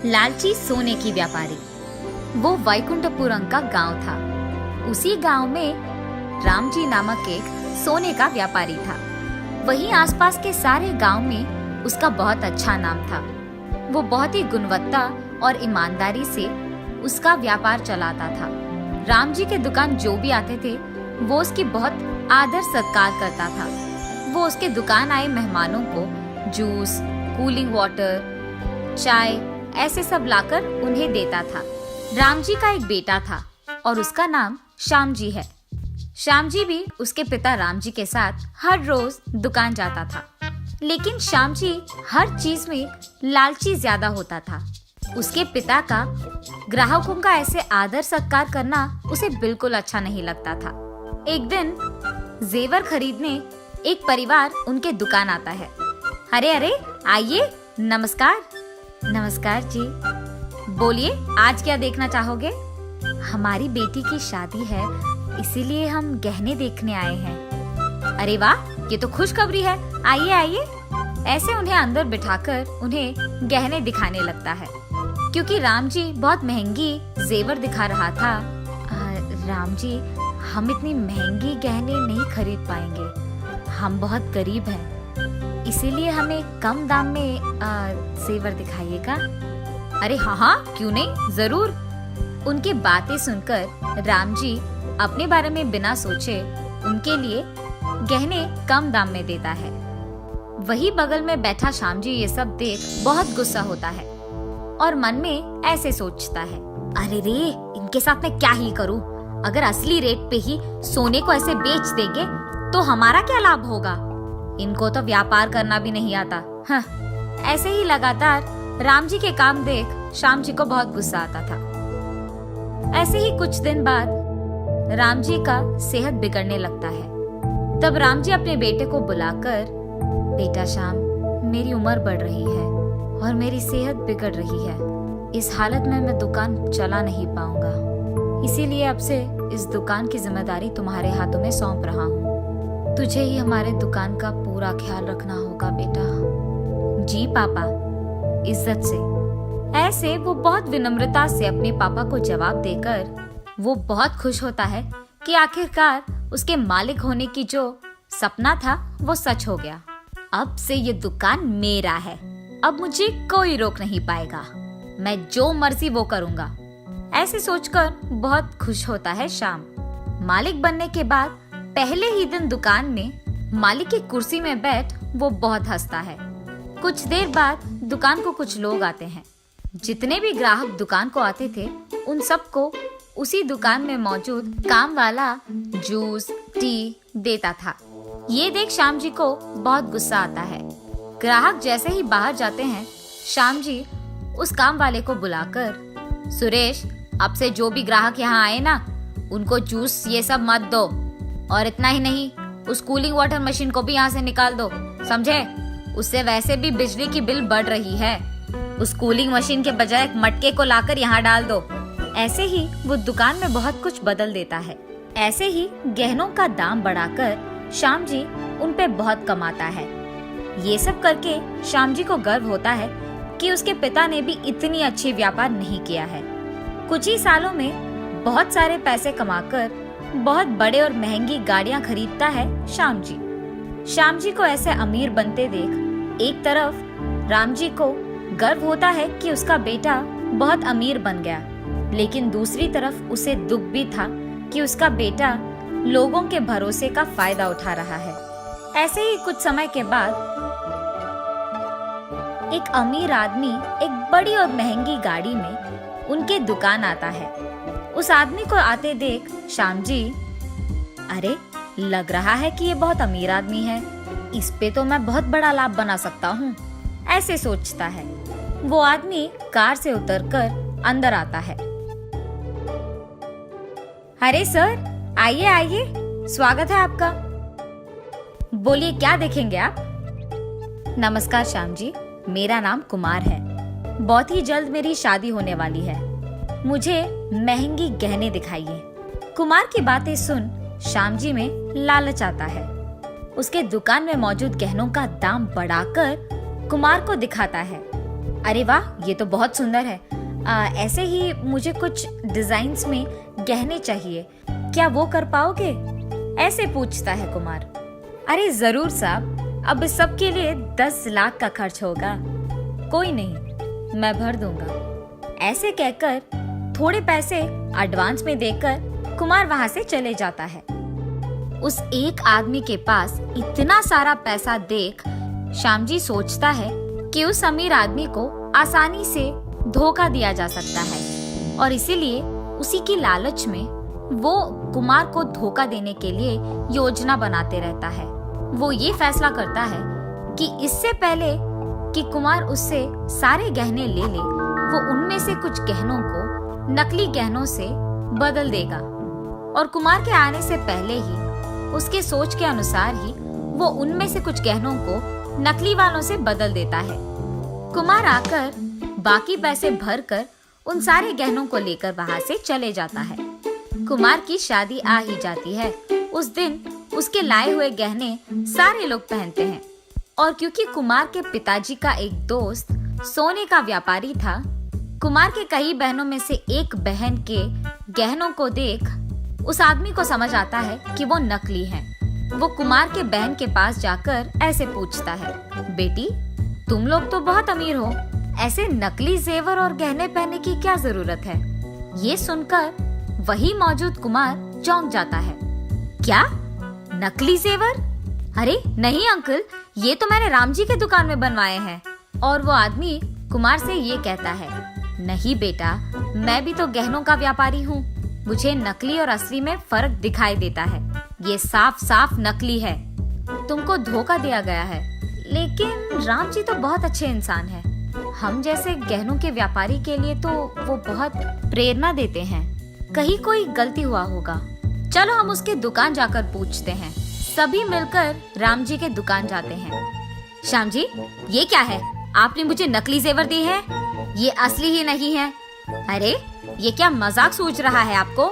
लालची सोने की व्यापारी। वो वैकुंठपुरम का गांव था। उसी गांव में राम जी नामक एक सोने का व्यापारी था। वहीं आसपास के सारे गांव में उसका बहुत अच्छा नाम था। वो बहुत ही गुणवत्ता और ईमानदारी से उसका व्यापार चलाता था। राम जी के दुकान जो भी आते थे वो उसकी बहुत आदर सत्कार करता था। वो उसके दुकान आए मेहमानों को जूस, कूलिंग वाटर, चाय ऐसे सब लाकर उन्हें देता था। राम जी का एक बेटा था और उसका नाम श्याम जी है। श्याम जी भी उसके पिता राम जी के साथ हर रोज दुकान जाता था। लेकिन श्याम जी हर चीज में लालची ज्यादा होता था। उसके पिता का ग्राहकों का ऐसे आदर सत्कार करना उसे बिल्कुल अच्छा नहीं लगता था। एक दिन जेवर खरीदने एक परिवार उनके दुकान आता है। अरे अरे आइए, नमस्कार। नमस्कार जी, बोलिए आज क्या देखना चाहोगे? हमारी बेटी की शादी है, इसीलिए हम गहने देखने आए हैं। अरे वाह, ये तो खुशखबरी है। आइए आइए। ऐसे उन्हें अंदर बिठाकर उन्हें गहने दिखाने लगता है, क्योंकि राम जी बहुत महंगी जेवर दिखा रहा था। राम जी, हम इतनी महंगी गहने नहीं खरीद पाएंगे, हम बहुत गरीब हैं, इसीलिए हमें कम दाम में जेवर दिखाइएगा। अरे हाँ हाँ, क्यों नहीं, जरूर। उनकी बातें सुनकर राम जी अपने बारे में बिना सोचे उनके लिए गहने कम दाम में देता है। वही बगल में बैठा श्याम जी ये सब देख बहुत गुस्सा होता है और मन में ऐसे सोचता है, अरे रे, इनके साथ मैं क्या ही करूं? अगर असली रेट पे ही सोने को ऐसे बेच देंगे तो हमारा क्या लाभ होगा? इनको तो व्यापार करना भी नहीं आता। हाँ। ऐसे ही लगातार राम जी के काम देख श्याम जी को बहुत गुस्सा आता था। ऐसे ही कुछ दिन बाद राम जी का सेहत बिगड़ने लगता है। तब राम जी अपने बेटे को बुलाकर, बेटा श्याम, मेरी उम्र बढ़ रही है और मेरी सेहत बिगड़ रही है। इस हालत में मैं दुकान चला नहीं पाऊंगा, इसीलिए अब से इस दुकान की जिम्मेदारी तुम्हारे हाथों में सौंप रहा हूँ। तुझे ही हमारे दुकान का पूरा ख्याल रखना होगा बेटा। जी पापा, इज्जत से। ऐसे वो बहुत विनम्रता से अपने पापा को जवाब देकर वो बहुत खुश होता है कि आखिरकार उसके मालिक होने की जो सपना था वो सच हो गया। अब से ये दुकान मेरा है, अब मुझे कोई रोक नहीं पाएगा, मैं जो मर्जी वो करूंगा। ऐसे सोचकर बहुत खुश होता है श्याम। मालिक बनने के बाद पहले ही दिन दुकान में मालिक की कुर्सी में बैठ वो बहुत हंसता है। कुछ देर बाद दुकान को कुछ लोग आते हैं। जितने भी ग्राहक दुकान को आते थे उन सबको उसी दुकान में मौजूद काम वाला जूस, टी देता था। ये देख श्याम जी को बहुत गुस्सा आता है। ग्राहक जैसे ही बाहर जाते हैं, श्याम जी उस काम वाले को बुलाकर, सुरेश, अब से जो भी ग्राहक यहाँ आए ना, उनको जूस ये सब मत दो, और इतना ही नहीं, उस कूलिंग वाटर मशीन को भी यहाँ से निकाल दो, समझे? उससे वैसे भी बिजली की बिल बढ़ रही है। उस कूलिंग मशीन के बजाय एक मटके को लाकर यहाँ डाल दो। ऐसे ही वो दुकान में बहुत कुछ बदल देता है। ऐसे ही गहनों का दाम बढ़ाकर श्याम जी उन पे बहुत कमाता है। ये सब करके श्याम जी को गर्व होता है कि उसके पिता ने भी इतनी अच्छी व्यापार नहीं किया है। कुछ ही सालों में बहुत सारे पैसे कमाकर बहुत बड़े और महंगी गाड़ियां खरीदता है श्याम जी। श्याम जी को ऐसे अमीर बनते देख एक तरफ राम जी को गर्व होता है कि उसका बेटा बहुत अमीर बन गया, लेकिन दूसरी तरफ उसे दुख भी था कि उसका बेटा लोगों के भरोसे का फायदा उठा रहा है। ऐसे ही कुछ समय के बाद एक अमीर आदमी एक बड़ी और महंगी गाड़ी में उनके दुकान आता है। उस आदमी को आते देख श्याम जी, अरे लग रहा है कि ये बहुत अमीर आदमी है, इस पे तो मैं बहुत बड़ा लाभ बना सकता हूँ, ऐसे सोचता है। वो आदमी कार से उतरकर अंदर आता है। अरे सर, आइए आइए, स्वागत है आपका। बोलिए क्या देखेंगे आप? नमस्कार श्याम जी, मेरा नाम कुमार है। बहुत ही जल्द मेरी शादी होने वाली है, मुझे महंगी गहने दिखाइए। कुमार की बातें सुन श्याम जी में लालच आता है। उसके दुकान में मौजूद गहनों का दाम बढ़ाकर कुमार को दिखाता है। अरे वाह, ये तो बहुत सुंदर है। ऐसे ही मुझे कुछ डिजाइन्स में गहने चाहिए, क्या वो कर पाओगे? ऐसे पूछता है कुमार। अरे जरूर साहब, अब इस सब के लिए 10 लाख का खर्च होगा। कोई नहीं, मैं भर दूंगा। ऐसे कहकर थोड़े पैसे एडवांस में देकर कुमार वहां से चले जाता है। उस एक आदमी के पास इतना सारा पैसा देख श्यामजी सोचता है कि उस अमीर आदमी को आसानी से धोखा दिया जा सकता है और इसीलिए उसी की लालच में वो कुमार को धोखा देने के लिए योजना बनाते रहता है। वो ये फैसला करता है कि इससे पहले कि कुमार उससे सारे गहने ले ले, वो उनमें से कुछ गहनों को नकली गहनों से बदल देगा और कुमार के आने से पहले ही उसके सोच के अनुसार ही वो उनमें से कुछ गहनों को नकली वालों से बदल देता है। कुमार आकर बाकी पैसे भरकर उन सारे गहनों को लेकर वहां से चले जाता है। कुमार की शादी आ ही जाती है। उस दिन उसके लाए हुए गहने सारे लोग पहनते हैं और क्योंकि कुमार के पिताजी का एक दोस्त सोने का व्यापारी था, कुमार के कई बहनों में से एक बहन के गहनों को देख उस आदमी को समझ आता है कि वो नकली हैं। वो कुमार के बहन के पास जाकर ऐसे पूछता है, बेटी तुम लोग तो बहुत अमीर हो, ऐसे नकली जेवर और गहने पहनने की क्या जरूरत है? ये सुनकर वही मौजूद कुमार चौंक जाता है। क्या नकली जेवर? अरे नहीं अंकल, ये तो मैंने राम जी के दुकान में बनवाए हैं। और वो आदमी कुमार से ये कहता है, नहीं बेटा, मैं भी तो गहनों का व्यापारी हूँ, मुझे नकली और असली में फर्क दिखाई देता है। ये साफ साफ नकली है, तुमको धोखा दिया गया है। लेकिन राम जी तो बहुत अच्छे इंसान हैं, हम जैसे गहनों के व्यापारी के लिए तो वो बहुत प्रेरणा देते हैं, कहीं कोई गलती हुआ होगा। चलो हम उसके दुकान जाकर पूछते हैं। सभी मिलकर राम जी के दुकान जाते हैं। श्याम जी, ये क्या है? आपने मुझे नकली जेवर दिए हैं, ये असली ही नहीं है। अरे ये क्या मजाक सूझ रहा है आपको?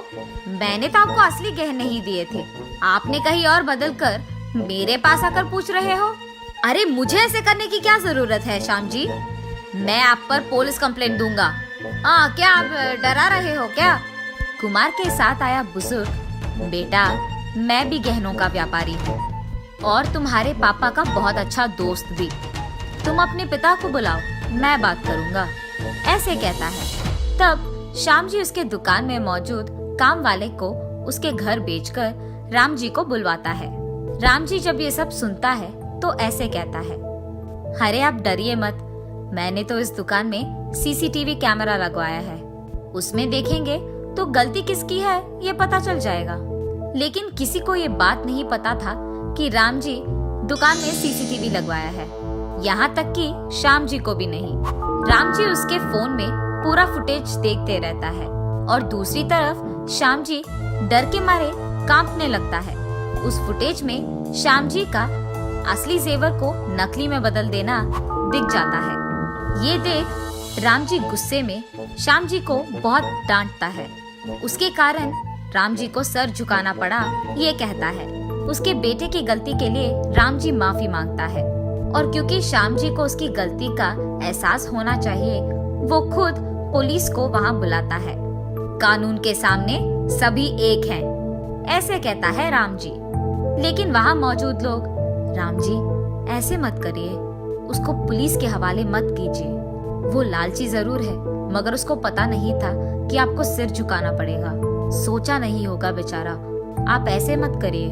मैंने तो आपको असली गहने ही दिए थे, आपने कहीं और बदल कर मेरे पास आकर पूछ रहे हो। अरे मुझे ऐसे करने की क्या जरूरत है श्याम जी? मैं आप पर पुलिस कंप्लेंट दूंगा। क्या आप डरा रहे हो क्या? कुमार के साथ आया बुजुर्ग, बेटा मैं भी गहनों का व्यापारी हूँ और तुम्हारे पापा का बहुत अच्छा दोस्त भी। तुम अपने पिता को बुलाओ, मैं बात करूँगा, ऐसे कहता है। तब श्याम जी उसके दुकान में मौजूद काम वाले को उसके घर बेचकर राम जी को बुलवाता है। राम जी जब ये सब सुनता है तो ऐसे कहता है, अरे आप डरिए मत, मैंने तो इस दुकान में सीसीटीवी कैमरा लगवाया है, उसमें देखेंगे तो गलती किसकी है ये पता चल जाएगा। लेकिन किसी को ये बात नहीं पता था कि राम जी दुकान में सीसीटीवी लगवाया है, यहाँ तक कि श्याम जी को भी नहीं। राम जी उसके फोन में पूरा फुटेज देखते रहता है और दूसरी तरफ श्याम जी डर के मारे कांपने लगता है। उस फुटेज में श्याम जी का असली जेवर को नकली में बदल देना दिख जाता है। ये देख राम जी गुस्से में श्याम जी को बहुत डांटता है। उसके कारण राम जी को सर झुकाना पड़ा। ये कहता है उसके बेटे की गलती के लिए राम जी माफी मांगता है और क्योंकि श्याम जी को उसकी गलती का एहसास होना चाहिए, वो खुद पुलिस को वहाँ बुलाता है। कानून के सामने सभी एक हैं, ऐसे कहता है राम जी। लेकिन वहाँ मौजूद लोग, राम जी ऐसे मत करिए, उसको पुलिस के हवाले मत कीजिए, वो लालची जरूर है मगर उसको पता नहीं था कि आपको सिर झुकाना पड़ेगा, सोचा नहीं होगा बेचारा, आप ऐसे मत करिए,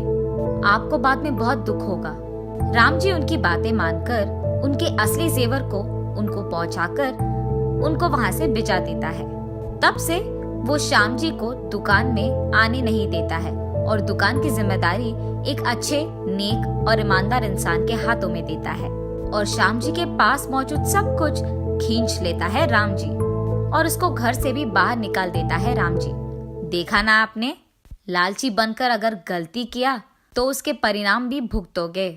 आपको बाद में बहुत दुख होगा। राम जी उनकी बातें मानकर उनके असली जेवर को उनको पहुंचाकर उनको वहां से भिजा देता है। तब से वो श्याम जी को दुकान में आने नहीं देता है और दुकान की जिम्मेदारी एक अच्छे, नेक और ईमानदार इंसान के हाथों में देता है और श्याम जी के पास मौजूद सब कुछ खींच लेता है राम जी और उसको घर से भी बाहर निकाल देता है राम जी। देखा ना आपने, लालची बनकर अगर गलती किया तो उसके परिणाम भी भुगतोगे।